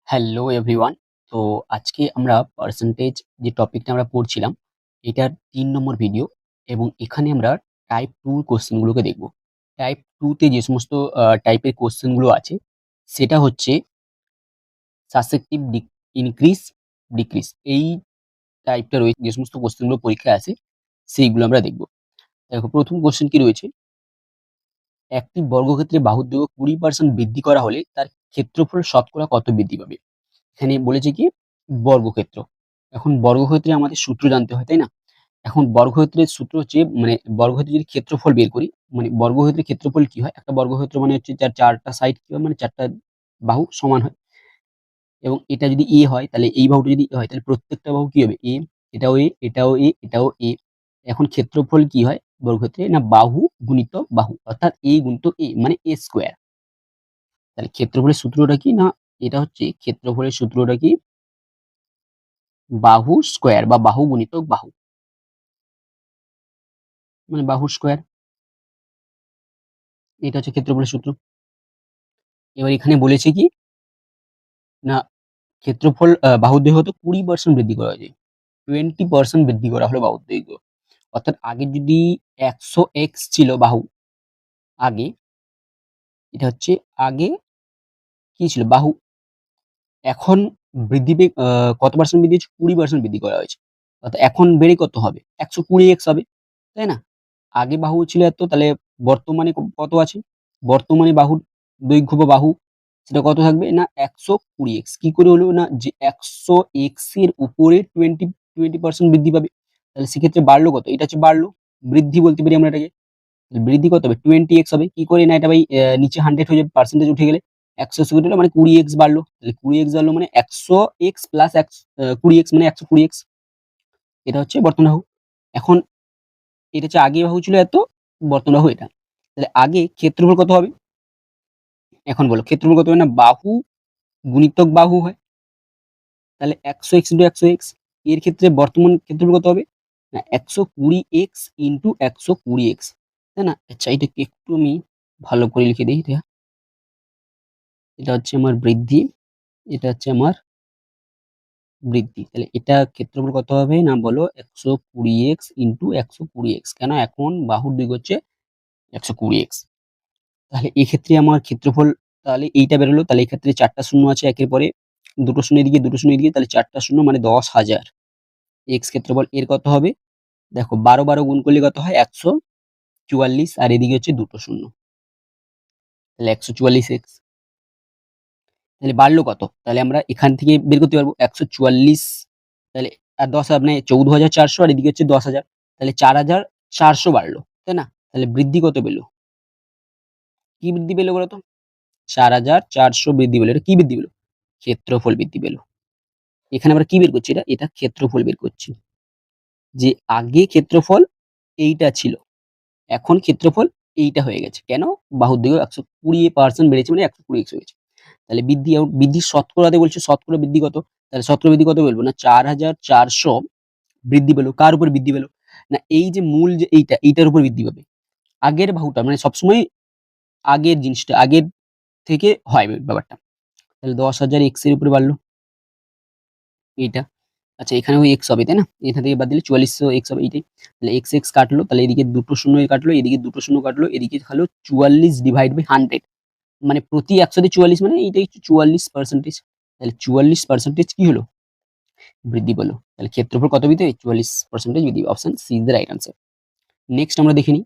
Hello everyone. তো আজকে আমরা পার্সেন্টেজ যে টপিকটা আমরা পড়ছিলাম, এটার ৩ নম্বর ভিডিও এবং এখানে আমরা টাইপ 2 কোয়েশ্চেনগুলোকে দেখব। টাইপ 2 তে যে সমস্ত টাইপের কোয়েশ্চেনগুলো আছে, সেটা হচ্ছে সাসেপ্টিভ ইনক্রিজ, ডিক্রিজ। এই টাইপটা রয়েছে যে সমস্ত কোয়েশ্চেনগুলো পরীক্ষায় আসে, সেইগুলো আমরা দেখব। দেখো ১ম কোয়েশ্চেন কি রয়েছে? একটি বর্গক্ষেত্রে বাহুর দৈর্ঘ্য ২০% বৃদ্ধি করা হলে তার ক্ষেত্রফল শতকরা কত বৃদ্ধি পাবে? এখানে বলেছে কি বর্গক্ষেত্র। এখন বর্গক্ষেত্রে আমাদের সূত্র জানতে হয়, তাই না? এখন বর্গক্ষেত্রের সূত্র হচ্ছে মানে বর্গক্ষেত্রের যদি ক্ষেত্রফল বের করি, মানে বর্গক্ষেত্রের ক্ষেত্রফল কি হয়? একটা বর্গক্ষেত্র মানে হচ্ছে যার ৪ টা সাইড কি হয়? মানে ৪ টা বাহু সমান হয়। এবং এটা যদি A হয় তাহলে এই বাহুটা যদি A হয় তাহলে প্রত্যেকটা বাহু কি হবে? A, এটাও A, এটাও A, এটাও A। এখন ক্ষেত্রফল কি হয় বর্গক্ষেত্রে? না বাহু গুণিতক বাহু অর্থাৎ A গুণিতক A মানে A স্কয়ার। তাহলে ক্ষেত্রফলের সূত্রটা কি? না এটা হচ্ছে ক্ষেত্রফলের সূত্রটা কি? বাহু স্কয়ার বা বাহু গুণিতক বাহু। মানে বাহু স্কয়ার। এটা হচ্ছে ক্ষেত্রফলের সূত্র। এবার এখানে বলেছে কি? না ক্ষেত্রফল বাহুর দৈর্ঘ্য হতো ২০% বৃদ্ধি করা যায়। 20% বৃদ্ধি করা হলো বাহুর দৈর্ঘ্য। অর্থাৎ আগে যদি ১০০x ছিল বাহু, আগে এটা হচ্ছে আগে কি ছিল? বাহু। এখন বৃদ্ধি পেয়ে কত পার্সেন্ট বৃদ্ধি হয়েছে? ২০% বৃদ্ধি করা হয়েছে। অর্থাৎ এখন বেড়ে কত হবে? ১২০x হবে। তাই না? আগে বাহু ছিল এত, তাহলে বর্তমানে কত আছে? বর্তমানে বাহুর দৈর্ঘ্য বা বাহু সেটা কত থাকবে? না ১২০x। কি করে হলো? না যে ১০০x এর উপরে 20% বৃদ্ধি পাবে। তাহলে সেক্ষেত্রে বাড়লো কত? এটা হচ্ছে বাড়লো। বৃদ্ধি বলতে পারি আমরা এটাকে। বৃদ্ধি কত হবে? 20x হবে। কি করে? না এটা ভাই নিচে 100 হয়ে যাবে, পার্সেন্টেজ উঠে গেলে ১০০ কেটে গেলে মানে 20x বাড়লো। তাহলে 20x বাড়লো মানে ১০০x প্লাস 20x মানে ১২০x। এটা হচ্ছে বর্তমান বাহু। এখন এটা হচ্ছে আগে বাহু ছিল এত, বর্তমান বাহু এটা। তাহলে আগে ক্ষেত্রফল কত হবে? এখন বলো ক্ষেত্রফল কত হবে? না বাহু গুণিতক বাহু হয়। তাহলে ১০০x ইন্টু ১০০x। এর ক্ষেত্রে বর্তমান ক্ষেত্রফল কত হবে? না ১২০x ইন্টু ১২০x। তাই না? আচ্ছা এটাকে একটু আমি ভালো করে লিখে দেই এটা। এটা হচ্ছে আমার বৃদ্ধি, এটা হচ্ছে আমার বৃদ্ধি। তাহলে এটা ক্ষেত্রফল কত হবে? না বলো ১২০x ইন্টু ১২০x। কেন? এখন বাহুর দৈর্ঘ্য হচ্ছে ১২০x। তাহলে এক্ষেত্রে আমার ক্ষেত্রফল তাহলে এইটা বেরোলো। তাহলে এক্ষেত্রে ৪ টা শূন্য আছে একের পরে। ২ টো শূন্য এদিকে, ২ টো শূন্য এদিকে। তাহলে ৪ টা শূন্য মানে ১০,০০০ এক্স ক্ষেত্রফল। এর কত হবে? দেখো ১২ ১২ গুণ করলে কত হয়? ১৪৪ আর এদিকে হচ্ছে ২ টো শূন্য। তাহলে ১৪৪ তাহলে বাড়লো কত? তাহলে আমরা এখান থেকে বের করতে পারবো ১৪৪ তাহলে আর ১০ মানে ১৪,৪০০ আর এদিকে হচ্ছে ১০,০০০। তাহলে ৪,৪০০ বাড়লো। তাই না? তাহলে বৃদ্ধি কত পেল? কি বৃদ্ধি পেল বলো তো? ৪,৪০০ বৃদ্ধি পেল। এটা কি বৃদ্ধি পেল? ক্ষেত্রফল বৃদ্ধি পেল। এখানে আমরা কি বের করছি? এটা ক্ষেত্রফল বের করছি। যে আগে ক্ষেত্রফল এইটা ছিল। এখন ক্ষেত্রফল এইটা হয়ে গেছে। কেন? বাহুর দৈর্ঘ্য ১২০% বেড়েছে মানে ১২০x হয়ে গেছে। তাহলে বৃদ্ধির শতকরাতে বলছে শতকরা বৃদ্ধি কত? তাহলে শতকরা বৃদ্ধি কত বলবো? না ৪,৪০০ বৃদ্ধি পেল। কার উপর বৃদ্ধি পেল? না এই যে মূল যে এইটার উপর বৃদ্ধি পাবে। আগের বাহুটা মানে সবসময় আগের জিনিসটা আগের থেকে হয় ব্যাপারটা। তাহলে ১০,০০০ x এর উপরে বাড়লো এইটা। আচ্ছা এখানেও x হবে, তাই না? এখান থেকে বাদ দিলে ৪৪০০ x হবে এইটাই। তাহলে x কাটলো। তাহলে এদিকে ২ টো শূন্য কাটলো, এদিকে ২ টো শূন্য কাটলো, এদিকে হলো ৪৪ ডিভাইড বাই ১০০ মানে প্রতি ১০০ তে ৪৪ মানে এইটাই হচ্ছে ৪৪%। তাহলে ৪৪% কি হলো? বৃদ্ধি পেল। তাহলে ক্ষেত্রফল কত বৃদ্ধি পাবে? ৪৪% বৃদ্ধি পাবে। Option C is the right answer. Next আমরা দেখে নিই।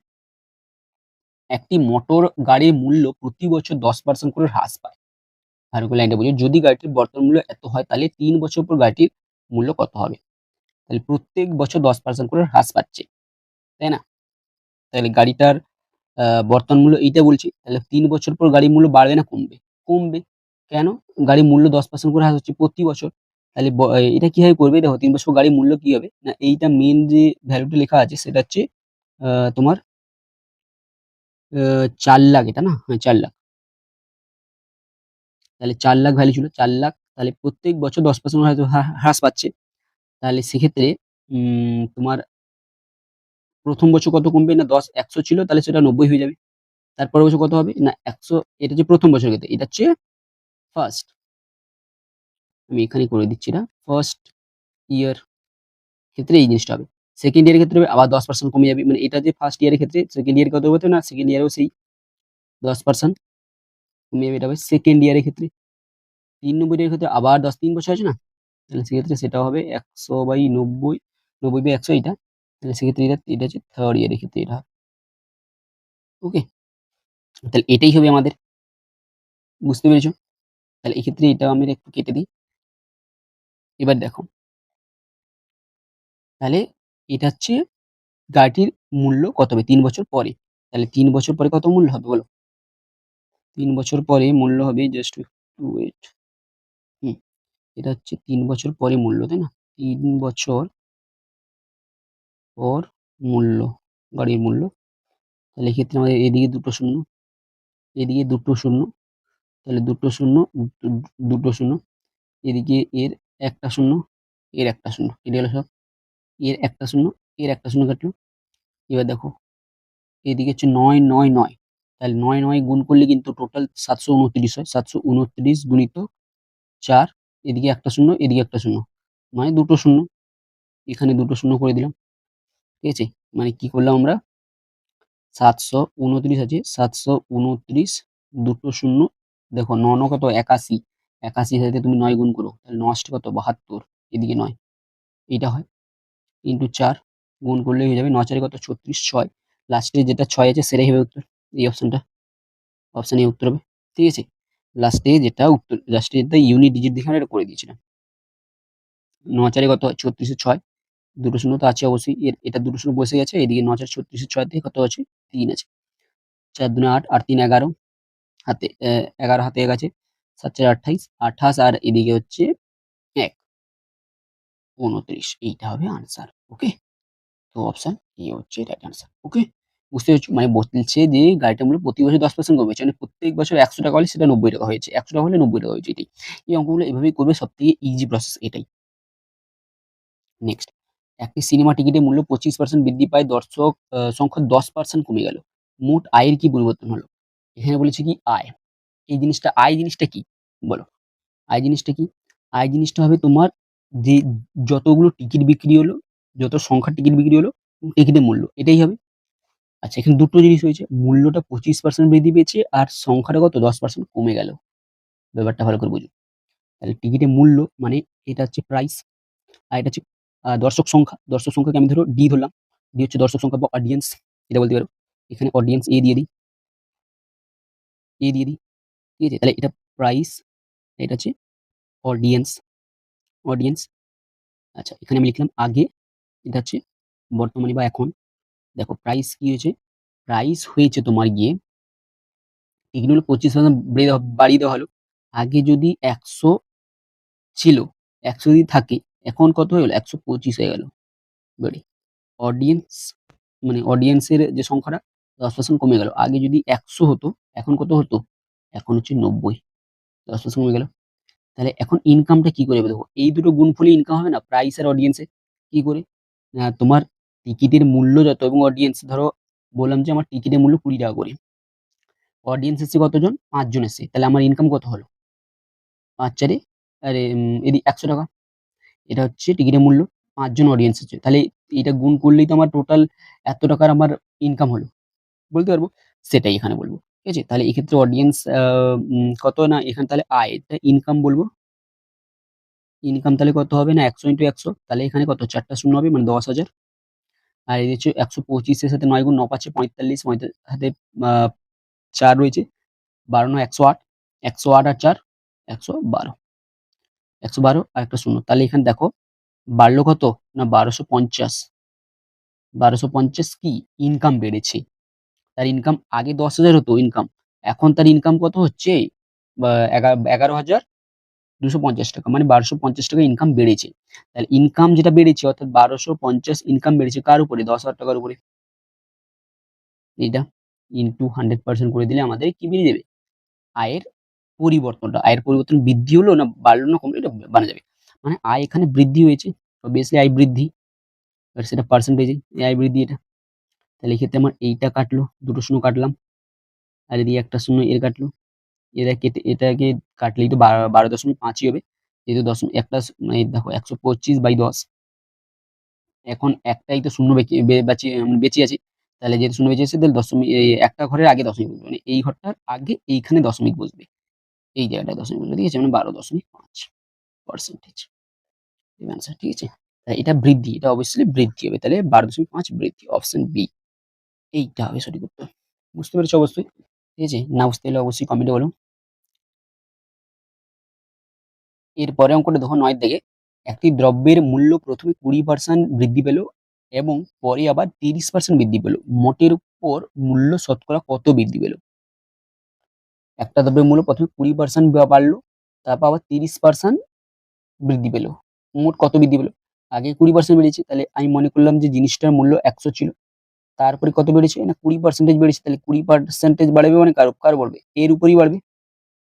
একটি মোটর গাড়ির মূল্য প্রতি বছর ১০% করে হ্রাস পায়। ভালো করে লাইনটা বোঝো। যদি গাড়িটির বর্তমান মূল্য এত হয় তাহলে ৩ বছর পর গাড়িটির মূল্য কত হবে? তাহলে প্রত্যেক বছর ১০% করে হ্রাস পাচ্ছে। তাই না? তাহলে গাড়িটার বর্তমান মূল্য এইটা বলছি। তাহলে ৩ বছর পর গাড়ির মূল্য বাড়বে না কমবে? কমবে। কেন? গাড়ির মূল্য ১০% করে হ্রাস হচ্ছে প্রতি বছর। তাহলে এটা কিভাবে করবে? দেখো ৩ বছর পর গাড়ির মূল্য কি হবে? না এইটা মেইন যে ভ্যালুটা লেখা আছে সেটা হচ্ছে তোমার ৪,০০,০০০ এটা না? হ্যাঁ ৪,০০,০০০। তাহলে ৪,০০,০০০ ভ্যালু ছিল ৪,০০,০০০ তাহলে প্রত্যেক বছর ১০% হয়তো হ্রাস পাচ্ছে। তাহলে সেক্ষেত্রে তোমার ১ম বছর কত কমবে? না ১০০ ছিল তাহলে সেটা ৯০ হয়ে যাবে। তারপরের বছর কত হবে? না ১০০ এটা হচ্ছে ১ম বছরের ক্ষেত্রে। এটা হচ্ছে ফার্স্ট। আমি এখানে করে দিচ্ছি এটা। ফার্স্ট ইয়ার ক্ষেত্রে এই জিনিসটা হবে। সেকেন্ড ইয়ারের ক্ষেত্রে আবার 10% কমে যাবে। মানে এটা যে ফার্স্ট ইয়ারের ক্ষেত্রে সেকেন্ড ইয়ারে কত হতো না, সেকেন্ড ইয়ারেও সেই 10% কমে যাবে। এটা হবে সেকেন্ড ইয়ারের ক্ষেত্রে। 3 এর ক্ষেত্রে আবার 3 বছর আছে না? তাহলে সেক্ষেত্রে সেটা হবে 100/90, 90/100 এটা। তাহলে সেক্ষেত্রে এটা হচ্ছে থার্ড ইয়ারের ক্ষেত্রে এটা হবে। ওকে? তাহলে এটাই হবে আমাদের। বুঝতে পেরেছো? তাহলে এক্ষেত্রে এটা আমি একটু কেটে দিই। এবার দেখো, তাহলে এটা হচ্ছে গাড়িটির মূল্য কত হবে ৩ বছর পরে। তাহলে ৩ বছর পরে কত মূল্য হবে বলো? ৩ বছর পরে মূল্য হবে, জাস্ট একটু ওয়েট। হুম, এটা হচ্ছে ৩ বছর পরে মূল্য, তাই না? ৩ বছর পর মূল্য, গাড়ির মূল্য। তাহলে এক্ষেত্রে আমাদের এদিকে ২ টো শূন্য, এদিকে ২ টো শূন্য। তাহলে ২ টো শূন্য, ২ টো শূন্য। এদিকে এর ১ টা শূন্য, এর ১ টা শূন্য। কেটে গেল সব। এর ১ টা শূন্য, এর ১ টা শূন্য কাটলো। এবার দেখো, এদিকে হচ্ছে ৯, ৯, ৯। তাহলে ৯, ৯ গুণ করলে কিন্তু টোটাল ৭২৯ হয়। ৭২৯ গুণিত ৪, এদিকে ১ টা শূন্য, এদিকে ১ টা শূন্য। মানে ২ টো শূন্য। এখানে ২ টো শূন্য করে দিলাম। ঠিক আছে? মানে কি করলাম আমরা? ৭২৯ আছে, ৭২৯, ২ টো শূন্য। দেখো ৯ ৯ কত? ৮১। ৮১ এর সাথে তুমি ৯ গুণ করো। তাহলে ৯ অষ্টে কত? ৭২। এদিকে ৯। এইটা হয়। ইন্টু ৪ গুণ করলেই হয়ে যাবে। ৯ ৪ কত? ৩৬, ৬। লাস্টে যেটা ৬ আছে সেটাই হবে উত্তর। এই অপশনটা। অপশন এ উত্তর হবে। ঠিক আছে? লাস্টে যেটা উত্তর, লাস্টে যেটা ইউনিট ডিজিট দেখে আমরা এটা করে দিয়েছিলাম। ৯ ৪ কত? ৩৬ এর ৬। ২ টো শূন্য তো আছে অবশ্যই। এটা ২ টো শূন্য বসে গেছে। এদিকে ৯ ৪ ৩৬ এর ৬ থেকে কত আছে? ৩ আছে। ৪ দুগুণে ৮, ৮ ৩ ১১। হাতে ১১ হাতে ১ আছে। ৭ ৪ ২৮, ২৮ আর এদিকে হচ্ছে ১, ২৯। এইটা হবে আনসার। ওকে? তো অপশন এ হচ্ছে রাইট আনসার। ওকে? বুঝতে পেরেছো? মানে বলছে যে গাড়িটার মূল্য প্রতি বছর 10% কমেছে। মানে প্রত্যেক বছর ৳১০০ হলে সেটা ৳৯০ হয়েছে। ৳১০০ হলে ৳৯০ হয়েছে এটাই। এই অঙ্কগুলো এভাবেই করবে, সবথেকে ইজি প্রসেস এটাই। নেক্সট, একটি সিনেমা টিকিটের মূল্য 25% বৃদ্ধি পায়, দর্শক সংখ্যা 10% কমে গেল। মোট আয়ের কি পরিবর্তন হলো? এখানে বলেছে কি আয়। এই জিনিসটা, আয় জিনিসটা কি? বলো। আয় জিনিসটা কি? আয় জিনিসটা হবে তোমার যে যতগুলো টিকিট বিক্রি হলো, যত সংখ্যার টিকিট বিক্রি হলো, টিকিটের মূল্য। এটাই হবে। আচ্ছা, এখানে ২ টো জিনিস হয়েছে। মূল্যটা 25% বৃদ্ধি পেয়েছে আর সংখ্যাটা কত? 10% কমে গেল। ব্যাপারটা ভালো করে বুঝো। তাহলে টিকিটের মূল্য মানে এটা হচ্ছে প্রাইস। আর এটা হচ্ছে দর্শক সংখ্যা। দর্শক সংখ্যাকে আমি ধরো ডি ধরলাম। ডি হচ্ছে দর্শক সংখ্যা বা অডিয়েন্স, এটা বলতে পারো। এখানে অডিয়েন্স এ দিয়ে দিই, এ দিয়ে দিই। ঠিক আছে? তাহলে এটা প্রাইস, এটা হচ্ছে অডিয়েন্স, অডিয়েন্স। আচ্ছা, এখানে আমি লিখলাম আগে, এটা হচ্ছে বর্তমানে বা এখন। দেখো প্রাইস কি হয়েছে? প্রাইস হয়েছে তোমার গিয়ে, এগুলো হলো 25% বাড়িয়ে দেওয়া হলো। আগে যদি ১০০ ছিল, ১০০ যদি থাকে, এখন কত হয়ে গেল? ১২৫ হয়ে গেল। বাড়ি। অডিয়েন্স মানে অডিয়েন্সের যে সংখ্যাটা 10% কমে গেল। আগে যদি ১০০ হতো, এখন কত হতো? এখন হচ্ছে ৯০। 10% কমে গেল। তাহলে এখন ইনকামটা কি করে হবে দেখো। এই দুটো গুণফলে ইনকাম হবে না? প্রাইস আর অডিয়েন্সের। কি করে? তোমার টিকিটের মূল্য যত এবং অডিয়েন্স, ধরো বললাম যে আমার টিকিটের মূল্য ৳২০ করে। অডিয়েন্স এসছে কতজন? ৫ জন এসছে। তাহলে আমার ইনকাম কত হলো? ৫ ৪ আরে এদিকে ৳১০০। এটা হচ্ছে টিকিটের মূল্য। ৫ জন অডিয়েন্স এসছে। তাহলে এটা গুণ করলেই তো আমার টোটাল এত টাকার আমার ইনকাম হলো। বলতে পারবো। সেটাই এখানে বলব। ঠিক আছে? তাহলে এক্ষেত্রে অডিয়েন্স কত না, এখানে তাহলে আয়, এটা ইনকাম বলব। ইনকাম তাহলে কত হবে না, ১০০ × ১০০, তাহলে এখানে কত ৪ টা শূন্য হবে মানে ১০,০০০। আর এই হচ্ছে ১২৫ এর সাথে ৯ গুণ ৯ ৫ ৪৫, হাতে আ ৪ রয়েছে। ১২ ৯ ১০৮, ১০৮ আর ৪ ১১২। ১১২ আর একটা শূন্য। তাহলে এখানে দেখো বাড়লো কত? না ১২৫০। ১২৫০ কি? ইনকাম বেড়েছে। তার ইনকাম আগে ১০,০০০ হতো ইনকাম। এখন তার ইনকাম কত হচ্ছে? বা ১১,২৫০ টাকা। মানে ৳১২৫০ ইনকাম বেড়েছে। তাহলে ইনকাম যেটা বেড়েছে, অর্থাৎ ১২৫০ ইনকাম বেড়েছে কার উপরে? ৳১০,০০০ উপরে। এইটা ইনটু 100% করে দিলে আমাদের কি বেরিয়ে যাবে? আয়ের পরিবর্তনটা। আয়ের পরিবর্তন বৃদ্ধি হলো না বাড়লো না কমলো, এটা বানা যাবে। মানে আয় এখানে বৃদ্ধি হয়েছে। অবভিয়াসলি আয় বৃদ্ধি। আর সেটা পার্সেন্টেজে এই আয় বৃদ্ধি এটা। তাহলে এক্ষেত্রে আমার এইটা কাটলো, ২ টো শূন্য কাটলাম। আর এদিকে একটা শূন্য এর কাটলো। এরা কেটে এটাকে কাটলেই তো ১২.৫ই হবে। যেহেতু দশমিক একটা মানে দেখো 125/10, এখন একটাই তো শূন্য বেঁচে আছে, তাহলে যেহেতু শূন্য বেঁচে আছে তাহলে দশমিক এই একটা ঘরের আগে দশমিক বসবে, মানে এই ঘরটার আগে এইখানে দশমিক বসবে, এই জায়গাটায় দশমিক বসবে, ঠিক আছে, মানে 12.5% অ্যান্সার, ঠিক আছে। তাই এটা বৃদ্ধি, এটা অবশ্যই বৃদ্ধি হবে, তাহলে 12.5 বৃদ্ধি, অপশন বি এইটা হবে সঠিক উত্তর। বুঝতে পেরেছো অবশ্যই, ঠিক আছে, না বুঝতে হলে অবশ্যই কমেন্টে বলো। এরপরে অঙ্কটা দেখো 9 দিকে, একটি দ্রব্যের মূল্য প্রথমে 20% বৃদ্ধি পেল এবং পরে আবার 30% বৃদ্ধি পেল, মোটের উপর মূল্য শতকরা কত বৃদ্ধি পেল? একটা দ্রব্যের মূল্য প্রথমে 20% বাড়লো, তারপর আবার 30% বৃদ্ধি পেল, মোট কত বৃদ্ধি পেল? আগে 20% বেড়েছে, তাহলে আমি মনে করলাম যে জিনিসটার মূল্য 100 ছিল, তারপরে কত বেড়েছে না 20% বেড়েছে, তাহলে 20% বাড়বে মানে কার বাড়বে, এর উপরই বাড়বে,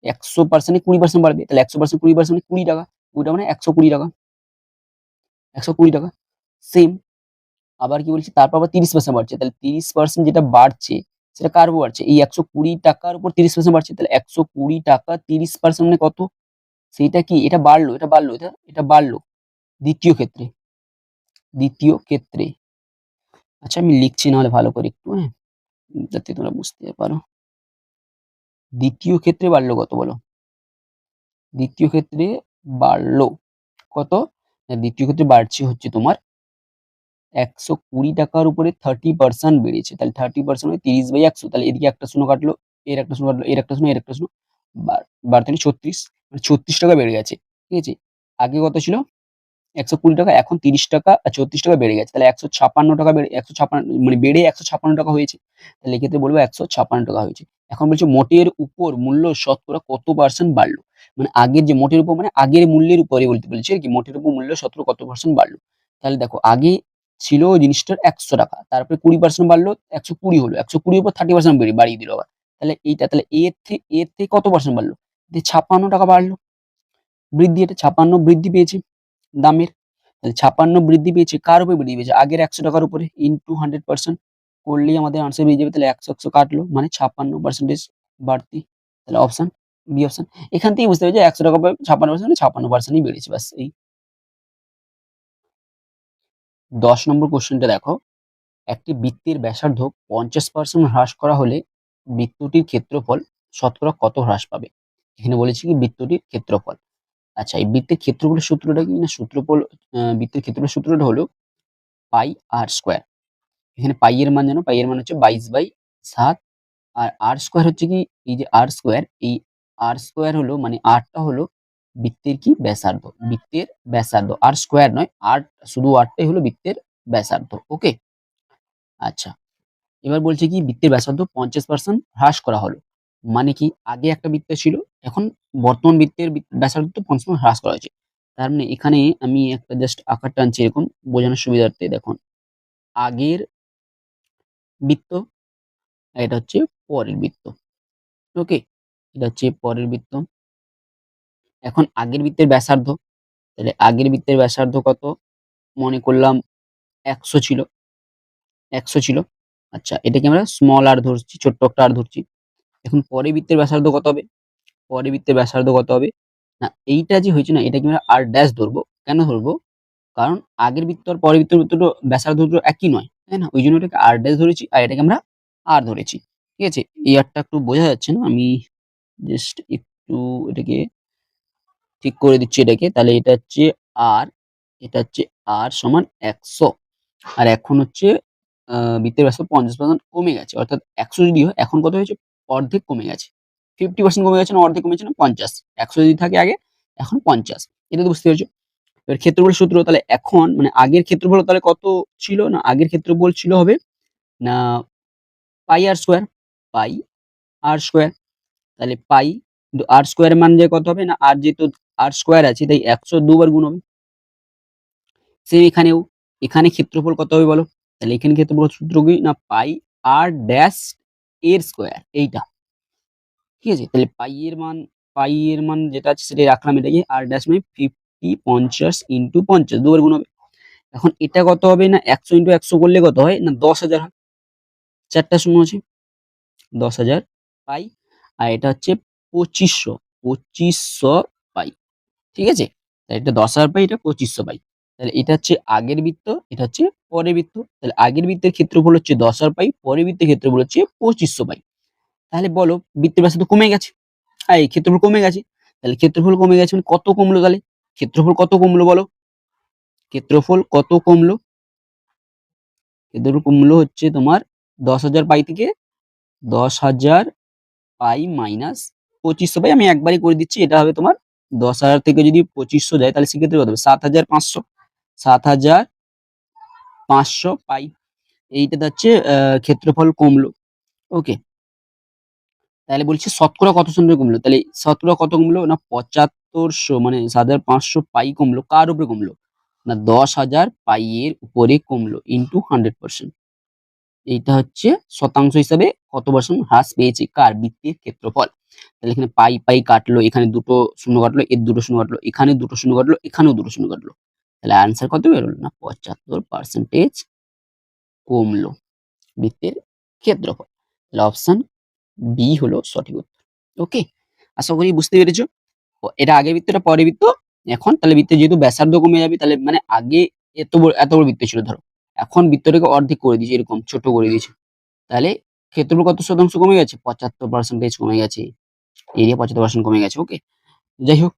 100% 20% বাড়বে, তাহলে 100% 20% 20 টাকা, ওইটা মানে 120 টাকা, 120 টাকা। সেম, আবার কি বলছি, তারপর আবার 30% বাড়ছে, তাহলে 30% যেটা বাড়ছে সেটা কার উপর বাড়ছে, এই 120 টাকার উপর 30% বাড়ছে, তাহলে 120 টাকা 30% মানে কত, সেইটা কি, এটা বাড়লো, এটা বাড়লো দ্বিতীয় ক্ষেত্রে, দ্বিতীয় ক্ষেত্রে। আচ্ছা আমি লিখছি নাহলে ভালো করে একটু, হ্যাঁ, যাতে তোমরা বুঝতে পারো। দ্বিতীয় ক্ষেত্রে বাড়লো কত বলো, দ্বিতীয় ক্ষেত্রে বাড়লো কত, না, দ্বিতীয় ক্ষেত্রে বাড়ছে হচ্ছে তোমার 120 টাকার উপরে 30% বেড়েছে, তাহলে 30% মানে 30/100, তাহলে এদিকে একটা শূন্য কাটলো, এর একটা শূন্য কাটলো, এর একটা শূন্য, এর একটা শূন্য, বাড়তে 36, মানে 36 টাকা বেড়ে গেছে, ঠিক আছে। আগে কত ছিল 120 টাকা, এখন 30 টাকা 36 টাকা বেড়ে গেছে, তাহলে 156 টাকা বেড়ে 156 মানে বেড়ে 156 টাকা হয়েছে, তাহলে এক্ষেত্রে বলবো 156 টাকা হয়েছে। এখন বলছে মোটের উপর মূল্য শতকরা কত পার্সেন্ট বাড়লো, মানে আগের যে মোটের উপর মানে আগের মূল্যের উপরে বলতে বলছে আর কি, মোটের উপর মূল্য শতকরা কত পার্সেন্ট বাড়লো। তাহলে দেখো আগে ছিল জিনিসটার 100 টাকা, তারপরে 20% বাড়লো, 120 হলো, 120 উপর 30% বাড়িয়ে দিল আবার, তাহলে এইটা, তাহলে এর থেকে কত পার্সেন্ট বাড়লো, 56 টাকা বাড়লো, বৃদ্ধি, এটা 56 বৃদ্ধি পেয়েছে দামের, তাহলে 56 বৃদ্ধি পেয়েছে, কার উপরে বৃদ্ধি পেয়েছে, আগের 100 টাকার উপরে, ইন্টু 100% করলেই আমাদের আনসার বেরিয়ে যাবে, তাহলে 100 কাটলো মানে 56% বাড়তি, তাহলে অপশন বি অপশন। এখান থেকেই বুঝতে হবে যে 100 টাকা 56% মানে 56%ই বেড়েছে, বাস এই। 10 নম্বর কোশ্চেনটা দেখো, একটি বৃত্তের ব্যাসার্ধ 50% হ্রাস করা হলে বৃত্তটির ক্ষেত্রফল শতকরা কত হ্রাস পাবে? এখানে বলেছি কি বৃত্তটির ক্ষেত্রফল। আচ্ছা এই বৃত্তের ক্ষেত্রফলের সূত্রটা কি, না বৃত্তের ক্ষেত্রফলের সূত্রটা হলো পাই আর স্কোয়ার। এখানে পাই এর মান জানো, পাই এর মান হচ্ছে 22/7, আর আর স্কোয়ার হচ্ছে কি, এই যে আর স্কোয়ার, এই আর স্কোয়ার হলো মানে আরটা হলো বৃত্তের কি ব্যাসার্ধ, বৃত্তের ব্যাসার্ধ, আর স্কোয়ার নয়, আর শুধু আরটাই হলো বৃত্তের ব্যাসার্ধ, ওকে। আচ্ছা এবার বলছে কি বৃত্তের ব্যাসার্ধ 50% হ্রাস করা হলো, মানে কি আগে একটা বৃত্ত ছিল, এখন বর্তমান বৃত্তের ব্যাসার্ধ 50% হ্রাস করা হয়েছে, তার মানে এখানে আমি একটা জাস্ট আকার টানছি এরকম বোঝানোর সুবিধার্থে, দেখুন আগের বৃত্ত, আর এটা হচ্ছে পরের বৃত্ত, ওকে, এটা হচ্ছে পরের বৃত্ত। এখন আগের বৃত্তের ব্যাসার্ধ, তাহলে আগের বৃত্তের ব্যাসার্ধ কত, মনে করলাম 100 ছিল, 100 ছিল। আচ্ছা এটাকে আমরা স্মল আর ধরছি, ছোট্ট একটা আর ধরছি। এখন পরের বৃত্তের ব্যাসার্ধ কত হবে, পরের বৃত্তের ব্যাসার্ধ কত হবে, না এইটা যে হয়েছে না এটাকে আমরা আর ড্যাশ ধরবো, কেন ধরবো, কারণ আগের বৃত্ত আর পরের বৃত্তের দুটো ব্যাসার্ধ দুটো একই নয়, তাই না, ওই জন্য এটাকে আর ড্যাশ ধরেছি, আর এটাকে আমরা আর ধরেছি, ঠিক আছে। এই আরটা একটু বোঝা যাচ্ছে না, আমি জাস্ট একটু এটাকে ঠিক করে দিচ্ছি এটাকে, তাহলে এটা হচ্ছে আর, এটা হচ্ছে আর সমান 100, আর এখন হচ্ছে বৃত্তের ব্যাসার্ধ 50% কমে গেছে, অর্থাৎ 100 যদি হয় এখন কত হয়েছে, অর্ধেক কমে গেছে, 50% কমে গেছে না অর্ধেক কমেছে না 50, 100 যদি থাকে আগে, এখন 50, এটা তো বুঝতে পেরেছো। এবার ক্ষেত্রফলের সূত্র, তাহলে এখন মানে আগের ক্ষেত্রফল তাহলে কত ছিল, না আগের ক্ষেত্রফল ছিল হবে না পাই আর স্কোয়ার, পাই আর স্কোয়ার, তাহলে পাই কিন্তু আর স্কোয়ার মান যে কত হবে, না আর যেহেতু আর স্কোয়ার আছে তাই 100 দুবার গুণ হবে, সেম এখানেও, এখানে ক্ষেত্রফল কত হবে বলো, তাহলে এখানে ক্ষেত্রফল সূত্র কি, না পাই আর ড্যাশ এর স্কোয়ার, এইটা, ঠিক আছে। তাহলে পাই এর মান যেটা আছে সেটাই রাখলাম, এটাকে আর ড্যাশ মানে 50 ইন্টু 50 দুবার গুণ হবে। এখন এটা কত হবে, না 100 ইন্টু 100 করলে কত হয়, না 10,000 হয়, চারটা শূন্য আছে, 10,000 পাই, আর এটা হচ্ছে 2500 পাই, ঠিক আছে। তাহলে এটা 10,000 পাই, এটা 2500 পাই। তাহলে এটা হচ্ছে আগের বৃত্ত, এটা হচ্ছে পরের বৃত্ত। তাহলে আগের বৃত্তের ক্ষেত্রফল হচ্ছে 10,000 পাই, পরের বৃত্তের ক্ষেত্রফল হচ্ছে 2500 পাই। তাহলে বলো বৃত্তের ব্যাসার্ধ কমে গেছে। এই ক্ষেত্রফল কমে গেছে। তাহলে ক্ষেত্রফল কমে গেছে মানে কত কমলো তাহলে? ক্ষেত্রফল কত কমলো বলো? ক্ষেত্রফল কত কমলো? ক্ষেত্রফল কমলো হচ্ছে তোমার 10,000 পাই থেকে 10,000 পাই মাইনাস 2500 পাই। আমি একবারই করে দিচ্ছি। এটা হবে তোমার 10,000 থেকে যদি 2500 যায় তাহলে সেক্ষেত্রে কত হবে? 7,500। 7,500 পাই। এইটা হচ্ছে ক্ষেত্রফল কমলো। ওকে। তাহলে বলছি শতকরা কত শতাংশ কমলো? তাহলে শতকরা কত কমলো? না 7500 মানে 7,500 পাই কমলো। কার উপরে কমলো? না 10,000 পাই এর উপরে কমলো ইনটু 100%। এইটা হচ্ছে শতাংশ হিসাবে কত পার্সেন্ট হ্রাস পেয়েছে কার? বৃত্তের ক্ষেত্রফল। তাহলে এখানে পাই পাই কাটলো, এখানে দুটো শূন্য কাটলো, এর দুটো শূন্য কাটলো, এখানে দুটো শূন্য কাটলো, এখানেও দুটো শূন্য কাটলো। তাহলে আনসার কত বেরোলো? না 75% কমলো বৃত্তের ক্ষেত্রফল। তাহলে অপশন বি হলো সঠিক উত্তর। ওকে, আশা করি বুঝতে পেরেছো। এটা আগের বৃত্ত, এটা পরের বৃত্ত। এখন তাহলে বৃত্তের যেহেতু ব্যাসার্ধ কমে যাবে, তাহলে মানে আগে এত বড় বৃত্ত ছিল ধরো, এখন বৃত্তটাকে অর্ধেক করে দিয়েছে, এরকম ছোট করে দিয়েছে। তাহলে ক্ষেত্রফল কত শতাংশ কমে গেছে? 75% কমে গেছে। এরিয়া 75% কমে গেছে। ওকে, যাই হোক,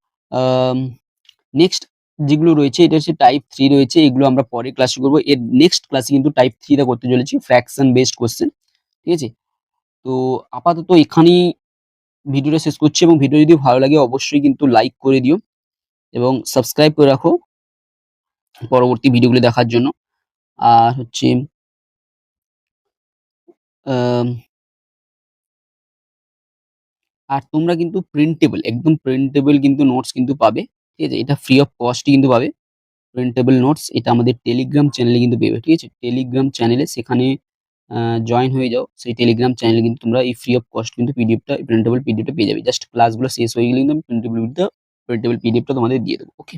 নেক্সট যেগুলো রয়েছে এটা হচ্ছে টাইপ 3 রয়েছে, এগুলো আমরা পরে ক্লাসে করবো। এর নেক্সট ক্লাসে কিন্তু টাইপ 3 টা করতে চলেছি, ফ্র্যাকশন বেসড কোশ্চেন। ঠিক আছে, তো আপাতত এখানেই ভিডিওটা শেষ করছি, এবং ভিডিও যদি ভালো লাগে অবশ্যই কিন্তু লাইক করে দিও এবং সাবস্ক্রাইব করে রাখো পরবর্তী ভিডিওগুলো দেখার জন্য। আর হচ্ছে আম, আর তোমরা কিন্তু প্রিন্টেবল, একদম প্রিন্টেবল কিন্তু নোটস কিন্তু পাবে। ঠিক আছে, এটা ফ্রি অফ কস্টই কিন্তু পাবে প্রিন্টেবল নোটস। এটা আমাদের টেলিগ্রাম চ্যানেলে কিন্তু পেবে। ঠিক আছে, টেলিগ্রাম চ্যানেলে সেখানে জয়েন হয়ে যাও। সেই টেলিগ্রাম চ্যানেলে কিন্তু তোমরা এই ফ্রি অফ কস্ট কিন্তু প্রিন্টেবল পিডিএফটা পেয়ে যাবে। জাস্ট ক্লাসগুলো শেষ হয়ে গেলে কিন্তু আমি প্রিন্টেবল পিডিএফটা তোমাদের দিয়ে দেবো। ওকে।